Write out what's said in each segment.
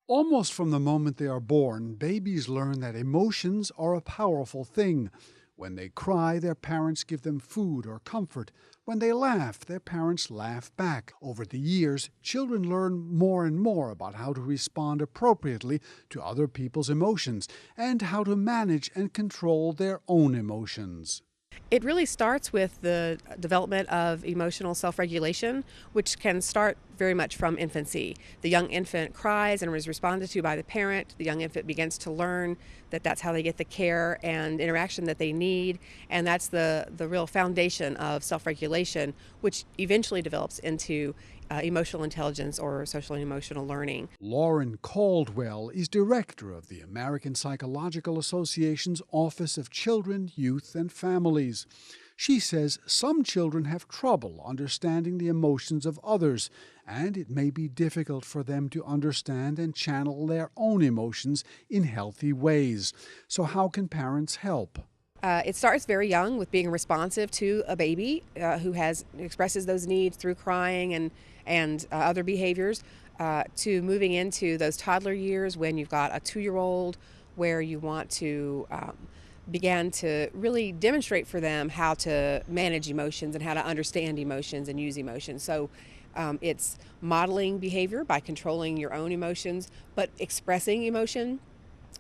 Almost from the moment they are born, babies learn that emotions are a powerful thing. When they cry, their parents give them food or comfort. When they laugh, their parents laugh back. Over the years, children learn more and more about how to respond appropriately to other people's emotions and how to manage and control their own emotions. It really starts with the development of emotional self-regulation, which can start very much from infancy. The young infant cries and is responded to by the parent. The young infant begins to learn that that's how they get the care and interaction that they need, and that's the real foundation of self-regulation, which eventually develops into emotional intelligence or social and emotional learning. Lauren Caldwell is director of the American Psychological Association's Office of Children, Youth, and Families. She says some children have trouble understanding the emotions of others, and it may be difficult for them to understand and channel their own emotions in healthy ways. So how can parents help? It starts very young with being responsive to a baby who expresses those needs through crying and other behaviors, to moving into those toddler years when you've got a 2-year-old where you want to begin to really demonstrate for them how to manage emotions and how to understand emotions and use emotions. So it's modeling behavior by controlling your own emotions, but expressing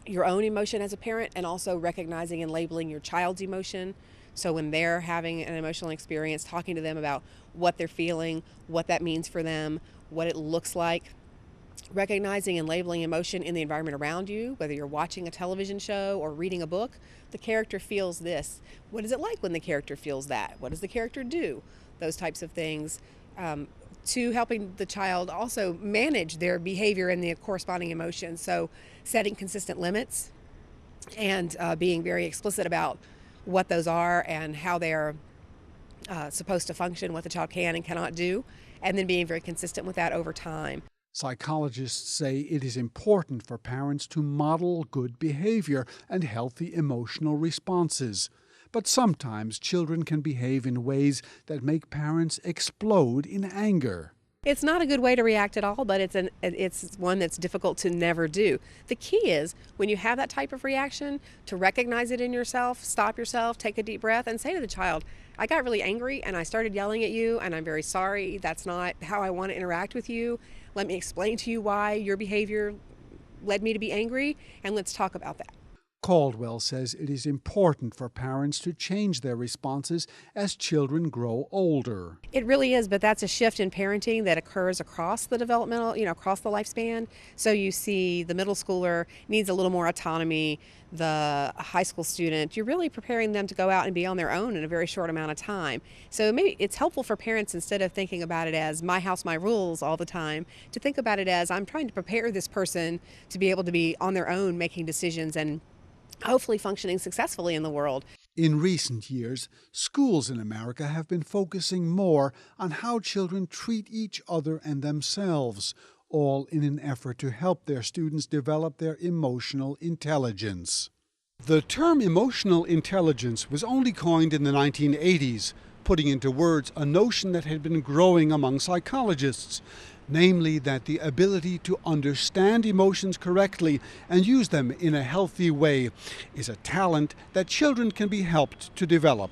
your own emotion as a parent, and also recognizing and labeling your child's emotion. So when they're having an emotional experience, talking to them about what they're feeling, what that means for them, what it looks like, recognizing and labeling emotion in the environment around you, whether you're watching a television show or reading a book. The character feels this. What is it like when the character feels that? What does the character do? Those types of things, to helping the child also manage their behavior and the corresponding emotions. So setting consistent limits and being very explicit about what those are and how they're supposed to function, what the child can and cannot do, and then being very consistent with that over time. Psychologists say it is important for parents to model good behavior and healthy emotional responses. But sometimes children can behave in ways that make parents explode in anger. It's not a good way to react at all, but it's one that's difficult to never do. The key is, when you have that type of reaction, to recognize it in yourself, stop yourself, take a deep breath, and say to the child, I got really angry and I started yelling at you, and I'm very sorry. That's not how I want to interact with you. Let me explain to you why your behavior led me to be angry, and let's talk about that. Caldwell says it is important for parents to change their responses as children grow older. It really is, but that's a shift in parenting that occurs across the across the lifespan. So you see the middle schooler needs a little more autonomy. The high school student, you're really preparing them to go out and be on their own in a very short amount of time. So maybe it's helpful for parents, instead of thinking about it as my house, my rules all the time, to think about it as I'm trying to prepare this person to be able to be on their own, making decisions and hopefully functioning successfully in the world. In recent years, schools in America have been focusing more on how children treat each other and themselves, all in an effort to help their students develop their emotional intelligence. The term emotional intelligence was only coined in the 1980s, putting into words a notion that had been growing among psychologists, namely that the ability to understand emotions correctly and use them in a healthy way is a talent that children can be helped to develop.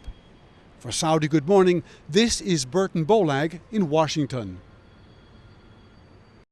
For Saudi Good Morning, this is Burton Bolag in Washington.